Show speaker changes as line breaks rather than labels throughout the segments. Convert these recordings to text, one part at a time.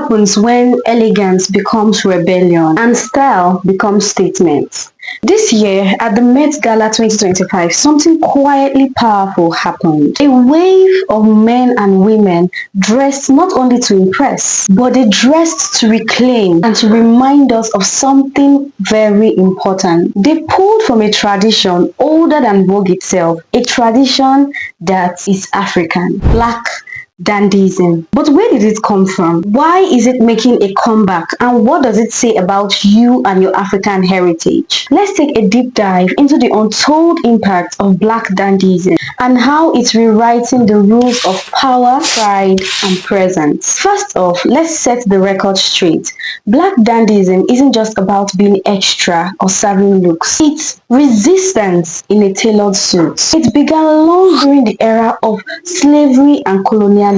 happens when elegance becomes rebellion and style becomes statement? This year at the Met Gala 2025, something quietly powerful happened. A wave of men and women dressed not only to impress, but they dressed to reclaim and to remind us of something very important. They pulled from a tradition older than Vogue itself, a tradition that is African, Black Dandyism. But where did it come from? Why is it making a comeback? And what does it say about you and your African heritage? Let's take a deep dive into the untold impact of Black Dandyism and how it's rewriting the rules of power, pride, and presence. First off, let's set the record straight. Black Dandyism isn't just about being extra or serving looks. It's resistance in a tailored suit. It began long during the era of slavery and colonialism,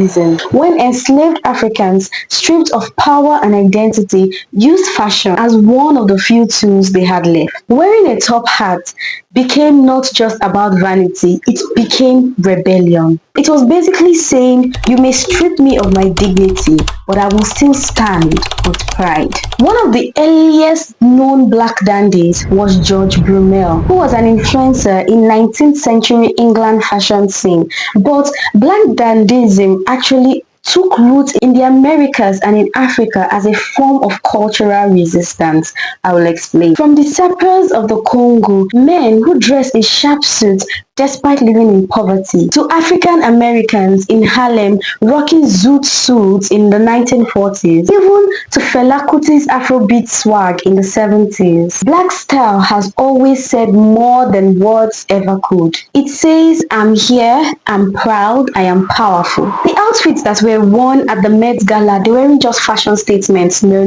when enslaved Africans, stripped of power and identity, used fashion as one of the few tools they had left. Wearing a top hat became not just about vanity, it became rebellion. It was basically saying, you may strip me of my dignity, but I will still stand with pride. One of the earliest known Black dandies was George Brummel, who was an influencer in 19th century England fashion scene. But Black dandyism actually took root in the Americas and in Africa as a form of cultural resistance. I will explain. From the sappers of the Congo, men who dressed in sharp suits despite living in poverty, to African Americans in Harlem rocking zoot suits in the 1940s, even to Fela Kuti's Afrobeat swag in the 70s. Black style has always said more than words ever could. It says, I'm here, I'm proud, I am powerful. The outfits that were worn at the Met Gala, they weren't just fashion statements. No.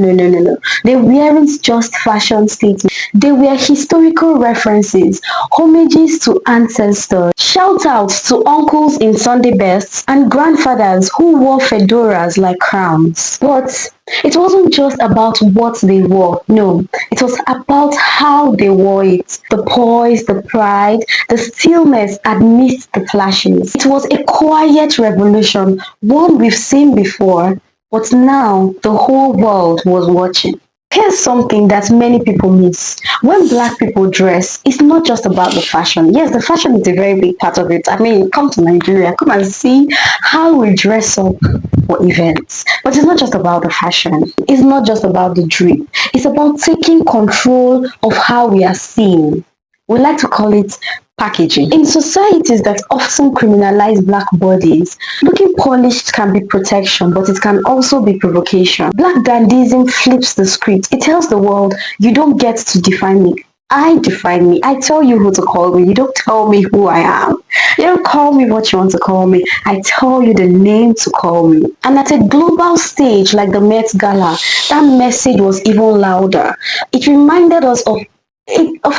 They weren't just fashion statements. They were historical references, homages to ancestors, shout outs to uncles in Sunday bests and grandfathers who wore fedoras like crowns. But it wasn't just about what they wore, no, it was about how they wore it. The poise, the pride, the stillness amidst the flashes. It was a quiet revolution, one we've seen before, but now the whole world was watching. Here's something that many people miss. When Black people dress, it's not just about the fashion. Yes, the fashion is a very big part of it. I mean, come to Nigeria, come and see how we dress up for events. But it's not just about the fashion. It's not just about the drip. It's about taking control of how we are seen. We like to call it packaging. In societies that often criminalize Black bodies, looking polished can be protection, but it can also be provocation. Black dandyism flips the script. It tells the world, you don't get to define me. I define me. I tell you who to call me. You don't tell me who I am. You don't call me what you want to call me. I tell you the name to call me. And at a global stage like the Met Gala, that message was even louder. It reminded us of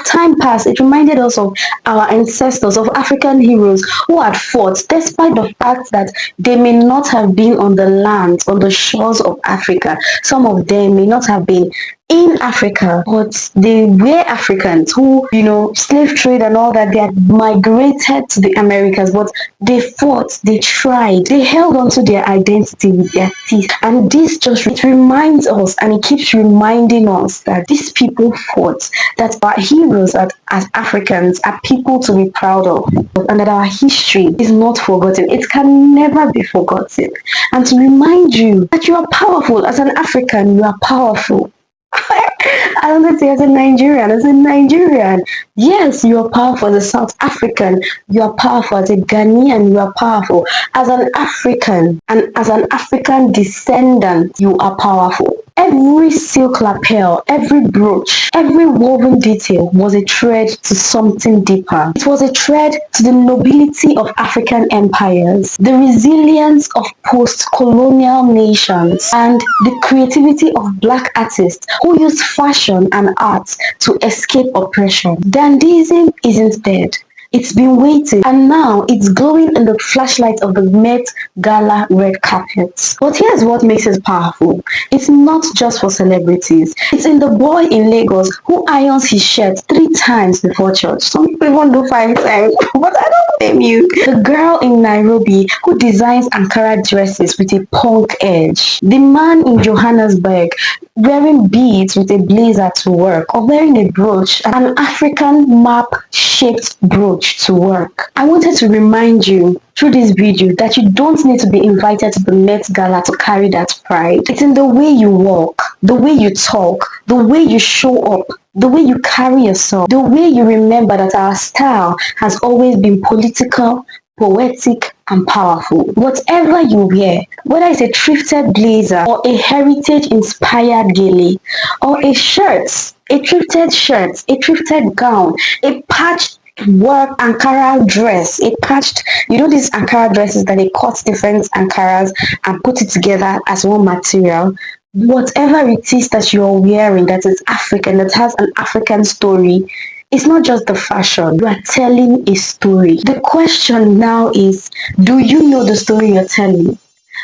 time past. It reminded us of our ancestors, of African heroes who had fought despite the fact that they may not have been on the land, on the shores of Africa. Some of them may not have been in Africa, but they were Africans who, slave trade and all that, they had migrated to the Americas, but they fought, they tried, they held on to their identity with their teeth. And this it reminds us, and it keeps reminding us that these people fought, that our heroes as Africans are people to be proud of, and that our history is not forgotten. It can never be forgotten. And to remind you that you are powerful. As an African, you are powerful. I don't say as a Nigerian, yes, you are powerful. As a South African, you are powerful. As a Ghanaian, you are powerful. As an African and as an African descendant, you are powerful. Every silk lapel, every brooch, every woven detail was a thread to something deeper. It was a thread to the nobility of African empires, the resilience of post-colonial nations, and the creativity of Black artists who used fashion and art to escape oppression. Dandyism isn't dead. It's been waiting, and now it's glowing in the flashlight of the Met Gala red carpet. But here's what makes it powerful. It's not just for celebrities. It's in the boy in Lagos who irons his shirt 3 times before church. Some people even do 5 times, but I don't blame you. The girl in Nairobi who designs Ankara dresses with a punk edge. The man in Johannesburg wearing beads with a blazer to work, or wearing a brooch, an African map-shaped brooch to work. I wanted to remind you through this video that you don't need to be invited to the Met Gala to carry that pride. It's in the way you walk, the way you talk, the way you show up, the way you carry yourself, the way you remember that our style has always been political, poetic, and powerful. Whatever you wear, whether it's a thrifted blazer or a heritage-inspired gele, or a thrifted shirt, a thrifted gown, a patched work Ankara dress, a patched, these Ankara dresses that they cut different Ankaras and put it together as one material. Whatever it is that you're wearing that is African, that has an African story, it's not just the fashion. You are telling a story. The question now is, do you know the story you're telling?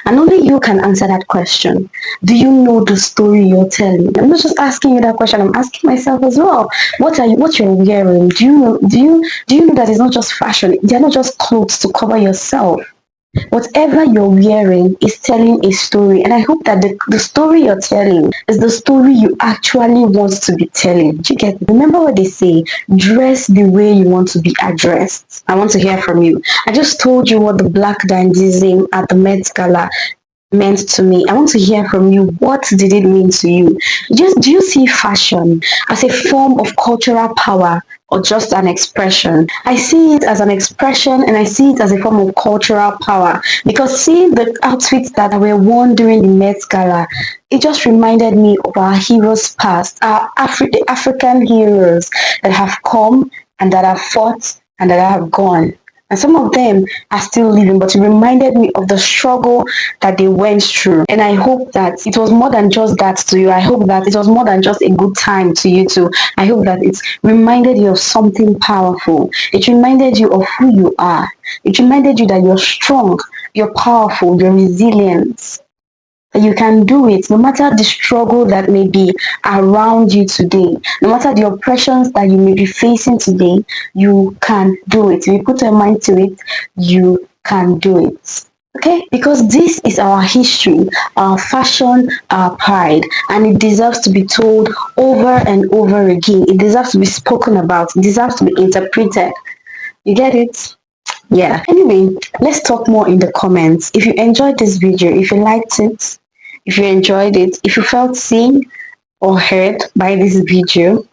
And only you can answer that question. Do you know the story you're telling? I'm not just asking you that question, I'm asking myself as well. What you're wearing? Do you know that it's not just fashion? They're not just clothes to cover yourself. Whatever you're wearing is telling a story, and I hope that the story you're telling is the story you actually want to be telling. Do you get it? Remember what they say, dress the way you want to be addressed. I want to hear from you. I just told you what the Black Dandyism at the Met Gala meant to me. I want to hear from you. What did it mean to you? Do you see fashion as a form of cultural power or just an expression? I see it as an expression, and I see it as a form of cultural power, because seeing the outfits that were worn during the Met Gala, it just reminded me of our heroes past, our African heroes that have come and that have fought and that have gone. And some of them are still living, but it reminded me of the struggle that they went through. And I hope that it was more than just that to you. I hope that it was more than just a good time to you too. I hope that it reminded you of something powerful. It reminded you of who you are. It reminded you that you're strong, you're powerful, you're resilient. You can do it no matter the struggle that may be around you today, no matter the oppressions that you may be facing today. You can do it. If you put your mind to it, you can do it. Okay, because this is our history, our fashion, our pride, and it deserves to be told over and over again. It deserves to be spoken about, it deserves to be interpreted. You get it? Yeah. Anyway, let's talk more in the comments. If you enjoyed this video, if you liked it, if you enjoyed it, if you felt seen or heard by this video,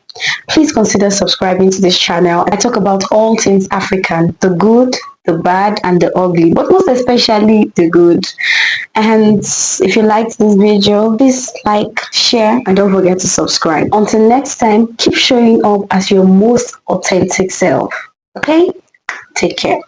please consider subscribing to this channel. I talk about all things African, the good, the bad, and the ugly, but most especially the good. And if you liked this video, please like, share, and don't forget to subscribe. Until next time, keep showing up as your most authentic self. Okay? Take care.